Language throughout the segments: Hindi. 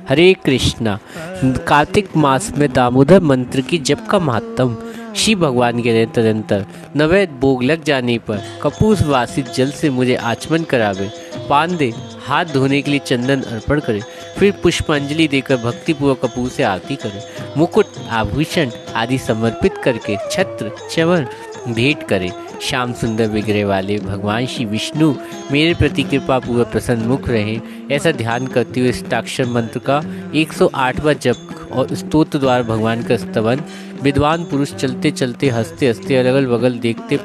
हरे कृष्णा। कार्तिक मास में दामोदर मंत्र की जप का महात्म। शिव भगवान के तदंतर नवैध भोग लग जाने पर कपूर वासित जल से मुझे आचमन करावे, पान दे, हाथ धोने के लिए चंदन अर्पण करे, फिर पुष्पांजलि देकर भक्तिपूर्वक कपूर से आरती करे, मुकुट आभूषण आदि समर्पित करके छत्र च्यवन भेंट करे। श्याम सुंदर विग्रह वाले भगवान श्री विष्णु मेरे प्रति कृपा पूर्वक प्रसन्न मुख रहे, ऐसा ध्यान करते हुए अष्टाक्षर मंत्र का 108वां जप और स्तोत्र द्वारा भगवान का स्तवन। विद्वान पुरुष चलते चलते हंसते हंसते अगल बगल देखते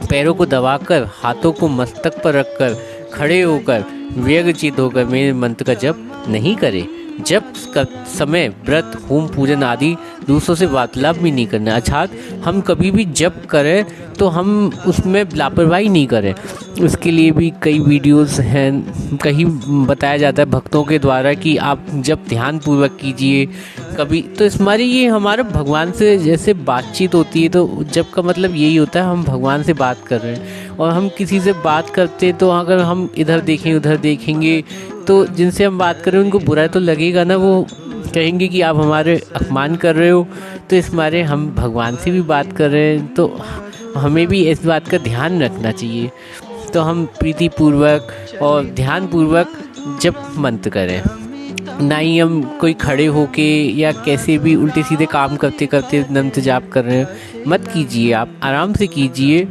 पैरों को दबाकर हाथों को मस्तक पर रखकर खड़े होकर व्यग्रचित होकर मेरे मंत्र का जप नहीं करे। जप का समय व्रत होम पूजन आदि दूसरों से वार्तालाप भी नहीं करना, अर्थात हम कभी भी जप करें तो हम उसमें लापरवाही नहीं करें। उसके लिए भी कई वीडियोस हैं, कहीं बताया जाता है भक्तों के द्वारा कि आप जब ध्यान पूर्वक कीजिए कभी, तो इस मारे ये हमारा भगवान से जैसे बातचीत होती है। तो जप का मतलब यही होता है हम भगवान से बात कर रहे हैं, और हम किसी से बात करते तो अगर हम इधर देखें उधर देखेंगे तो जिनसे हम बात कर रहे हैं उनको बुरा तो लगेगा ना, वो कहेंगे कि आप हमारे अपमान कर रहे हो। तो इस मारे हम भगवान से भी बात कर रहे हैं तो हमें भी इस बात का ध्यान रखना चाहिए। तो हम प्रीतिपूर्वक और ध्यानपूर्वक जप मंत्र करें, ना ही हम कोई खड़े होके या कैसे भी उल्टे सीधे काम करते करते मंत्र जाप कर रहे हैं मत कीजिए। आप आराम से कीजिए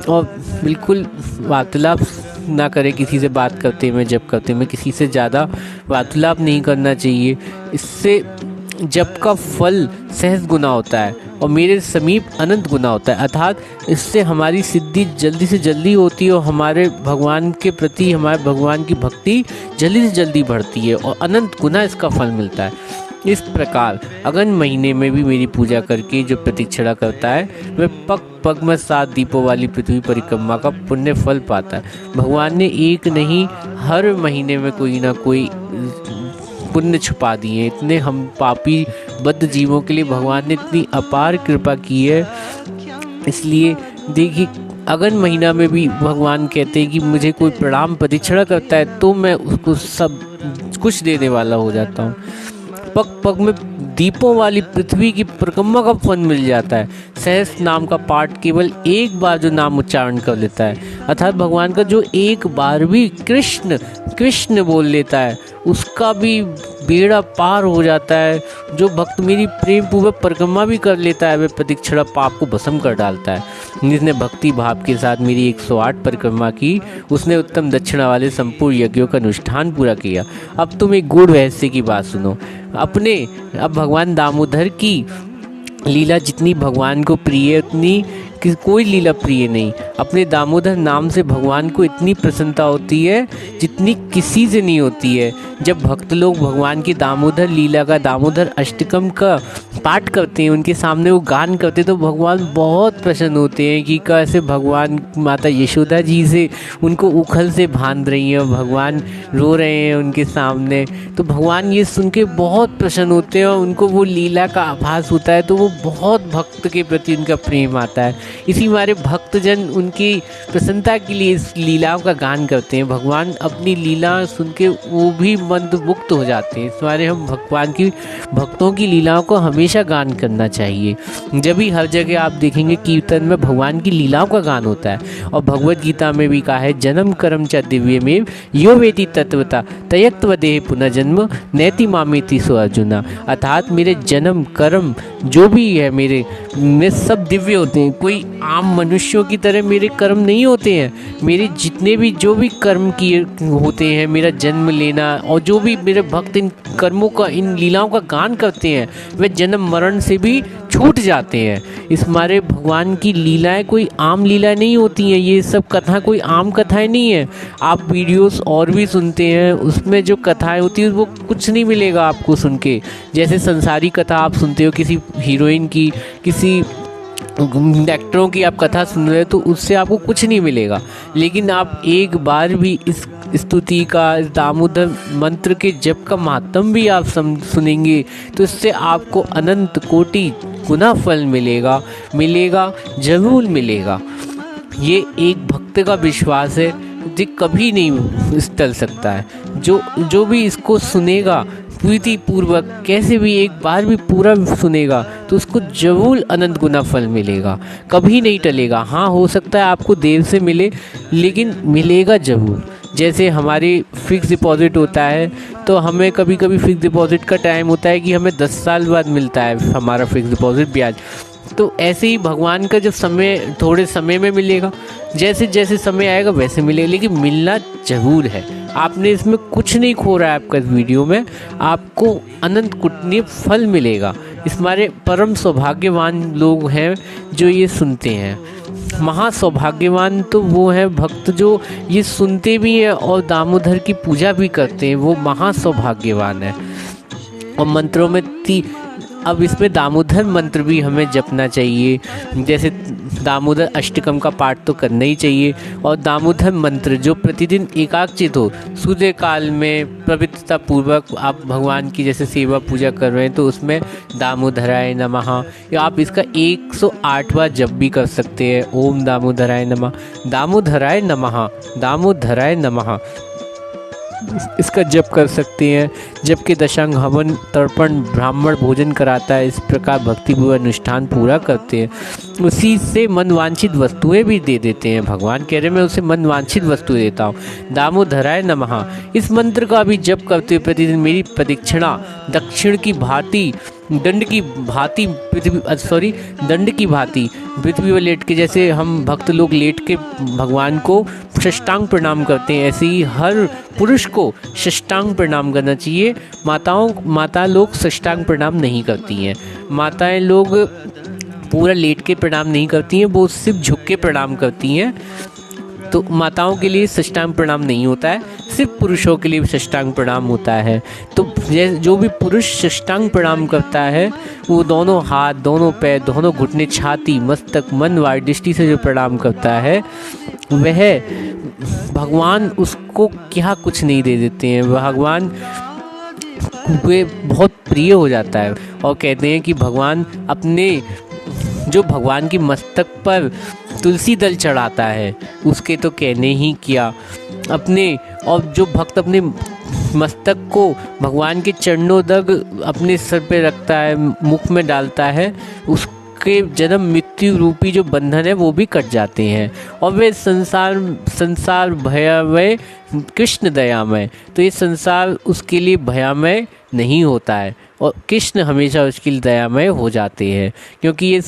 और बिल्कुल वार्तालाप ना करें किसी से बात करते में, जप करते में किसी से ज़्यादा वार्तालाप नहीं करना चाहिए। इससे जप का फल सहज गुना होता है और मेरे समीप अनंत गुना होता है, अर्थात इससे हमारी सिद्धि जल्दी से जल्दी होती है और हमारे भगवान के प्रति हमारे भगवान की भक्ति जल्दी से जल्दी बढ़ती है और अनंत गुना इसका फल मिलता है। इस प्रकार अगन महीने में भी मेरी पूजा करके जो प्रतीक्षणा करता है वह पग पग में 7 दीपों वाली पृथ्वी परिक्रमा का पुण्य फल पाता है। भगवान ने एक नहीं हर महीने में कोई ना कोई पुण्य छुपा दिए। इतने हम पापी बद्ध जीवों के लिए भगवान ने इतनी अपार कृपा की है। इसलिए देखिए अगन महीना में भी भगवान कहते हैं कि मुझे कोई प्रणाम प्रदक्षिणा करता है तो मैं उसको सब कुछ देने वाला हो जाता हूँ। पग पग में दीपों वाली पृथ्वी की परिक्रमा का फल मिल जाता है। सहस्र नाम का पाठ केवल एक बार जो नाम उच्चारण कर लेता है, अर्थात भगवान का जो एक बार भी कृष्ण कृष्ण बोल लेता है उसका भी बेड़ा पार हो जाता है। जो भक्त मेरी प्रेम पूर्वक परिक्रमा भी कर लेता है वह प्रदक्षिणा पाप को भस्म कर डालता है। जिसने भक्ति भाव के साथ मेरी 108 परिक्रमा की उसने उत्तम दक्षिणा वाले संपूर्ण यज्ञों का अनुष्ठान पूरा किया। अब तुम एक गूढ़ रहस्य की बात सुनो। अब भगवान दामोदर की लीला जितनी भगवान को प्रिय है उतनी कोई लीला प्रिय नहीं। अपने दामोदर नाम से भगवान को इतनी प्रसन्नता होती है जितनी किसी से नहीं होती है। जब भक्त लोग भगवान की दामोदर लीला का दामोदर अष्टकम का पाठ करते हैं, उनके सामने वो गान करते हैं तो भगवान बहुत प्रसन्न होते हैं कि कैसे भगवान माता यशोदा जी से उनको उखल से बांध रही हैं और भगवान रो रहे हैं उनके सामने। तो भगवान ये सुन के बहुत प्रसन्न होते हैं और उनको वो लीला का आभास होता है, तो वो बहुत भक्त के प्रति उनका प्रेम आता है। इसी मारे भक्तजन उनकी प्रसन्नता के लिए इस लीलाओं का गान करते हैं। भगवान अपनी लीला सुन के वो भी मंत्रमुग्ध हो जाते हैं। इस मारे हम भगवान की भक्तों की लीलाओं को हमेशा गान करना चाहिए। जब भी हर जगह आप देखेंगे कीर्तन में भगवान की लीलाओं का गान होता है। और भगवद गीता में भी कहा है जन्म कर्म च दिव्य में यो वेति तत्वता तयत्व देह पुनर्जन्म नैति मामेति सो अर्जुना, अर्थात मेरे जन्म कर्म जो भी है मेरे में सब दिव्य होते हैं। कोई आम मनुष्यों की तरह मेरे कर्म नहीं होते हैं। मेरे जितने भी जो भी कर्म किए होते हैं, मेरा जन्म लेना और जो भी मेरे भक्त इन कर्मों का इन लीलाओं का गान करते हैं वे जन्म मरण से भी छूट जाते हैं। इस मारे भगवान की लीलाएं कोई आम लीलाएं नहीं होती हैं। ये सब कथा कोई आम कथाएं नहीं है। आप वीडियोस और भी सुनते हैं उसमें जो कथाएं होती है वो कुछ नहीं मिलेगा आपको सुन के। जैसे संसारी कथा आप सुनते हो किसी हीरोइन की, किसी एक्टरों की आप कथा सुन रहे हो तो उससे आपको कुछ नहीं मिलेगा। लेकिन आप एक बार भी इस स्तुति का, इस दामोदर मंत्र के जप का महात्म भी आप सुनेंगे तो इससे आपको अनंत कोटि गुना फल मिलेगा, जरूर मिलेगा। ये एक भक्त का विश्वास है ये कभी नहीं टल सकता है। जो भी इसको सुनेगा प्रीति पूर्वक, कैसे भी एक बार भी पूरा सुनेगा तो उसको जरूर अनंत गुना फल मिलेगा, कभी नहीं टलेगा। हाँ, हो सकता है आपको देर से मिले, लेकिन मिलेगा ज़रूर। जैसे हमारी फिक्स डिपॉज़िट होता है, तो हमें कभी कभी फिक्स डिपॉज़िट का टाइम होता है कि हमें 10 साल बाद मिलता है हमारा फिक्स डिपॉज़िट ब्याज। तो ऐसे ही भगवान का जब समय थोड़े समय में मिलेगा, जैसे जैसे समय आएगा वैसे मिलेगा, लेकिन मिलना ज़रूर है। आपने इसमें कुछ नहीं खो रहा है आपका, इस वीडियो में आपको अनंत कुटनीय फल मिलेगा। इस हमारे परम सौभाग्यवान लोग हैं जो ये सुनते हैं। महासौभाग्यवान तो वो हैं भक्त जो ये सुनते भी हैं और दामोदर की पूजा भी करते हैं, वो महासौभाग्यवान है। और मंत्रों में अब इसमें दामोदर मंत्र भी हमें जपना चाहिए, जैसे दामोदर अष्टकम का पाठ तो करना ही चाहिए। और दामोदर मंत्र जो प्रतिदिन एकाग्रचित हो, सूर्य काल में पवित्रता पूर्वक आप भगवान की जैसे सेवा पूजा कर रहे हैं तो उसमें दामोदराय नमः, या आप इसका 108 बार जप भी कर सकते हैं। ओम दामोदराय नमः, दामोदराय नमः, दामोदराय नमः, इसका जप कर सकते हैं। जबकि दशांग हवन तर्पण ब्राह्मण भोजन कराता है, इस प्रकार भक्तिपूर्वक अनुष्ठान पूरा करते हैं। उसी से मनवांछित वस्तुएं भी दे देते हैं। भगवान कह रहे मैं उसे मनवांछित वस्तुएं देता हूँ। दामोदराय नमः, इस मंत्र का भी जप करते हुए प्रतिदिन मेरी प्रदक्षिणा दक्षिण की भांति दंड की भांति पृथ्वी पर लेट के, जैसे हम भक्त लोग लेट के भगवान को साष्टांग प्रणाम करते हैं, ऐसे ही हर पुरुष को साष्टांग प्रणाम करना चाहिए। माता लोग साष्टांग प्रणाम नहीं करती हैं। माताएं लोग पूरा लेट के प्रणाम नहीं करती हैं, वो सिर्फ झुक के प्रणाम करती हैं। तो माताओं के लिए साष्टांग प्रणाम नहीं होता है, सिर्फ पुरुषों के लिए साष्टांग प्रणाम होता है। तो जो भी पुरुष साष्टांग प्रणाम करता है वो दोनों हाथ, दोनों पैर, दोनों घुटने, छाती, मस्तक, मन, वाणी, दृष्टि से जो प्रणाम करता है वह भगवान उसको क्या कुछ नहीं दे देते हैं। भगवान वे बहुत प्रिय हो जाता है। और कहते हैं कि भगवान अपने जो भगवान की मस्तक पर तुलसी दल चढ़ाता है उसके तो कहने ही क्या अपने, और जो भक्त अपने मस्तक को भगवान के चरणों तक अपने सर पे रखता है, मुख में डालता है, उसके जन्म मृत्यु रूपी जो बंधन है वो भी कट जाते हैं। और वे संसार भयामय कृष्ण दयामय, तो ये संसार उसके लिए भयामय नहीं होता है और कृष्ण हमेशा उसके लिए दयामय हो जाते हैं, क्योंकि ये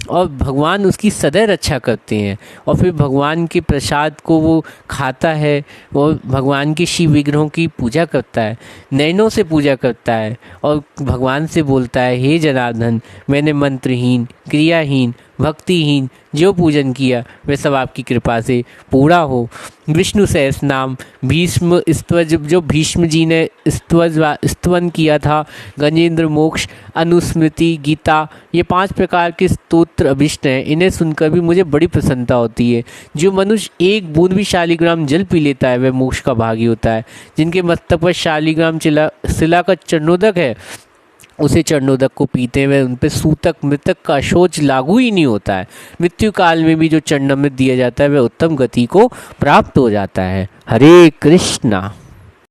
और भगवान उसकी सदैव रक्षा करते हैं। और फिर भगवान के प्रसाद को वो खाता है और भगवान के शिव विग्रहों की पूजा करता है, नयनों से पूजा करता है और भगवान से बोलता है हे जनार्दन, मैंने मंत्रहीन, क्रियाहीन, भक्तिहीन जो पूजन किया वह सब आपकी कृपा से पूरा हो। विष्णु सहस्र नाम, भीष्म स्तवज जो भीष्म जी ने स्तवन किया था, गजेंद्र मोक्ष, अनुस्मृति, गीता, ये 5 प्रकार के स्तोत्र अभिष्ट हैं। इन्हें सुनकर भी मुझे बड़ी प्रसन्नता होती है। जो मनुष्य एक बूंद भी शालिग्राम जल पी लेता है वह मोक्ष का भागी होता है। जिनके मस्तक पर शालिग्राम शिला का चरणोदक है, उसे चरणोदक को पीते हुए उन पर सूतक मृतक का शोच लागू ही नहीं होता है। मृत्यु काल में भी जो चरणामृत दिया जाता है वह उत्तम गति को प्राप्त हो जाता है। हरे कृष्णा।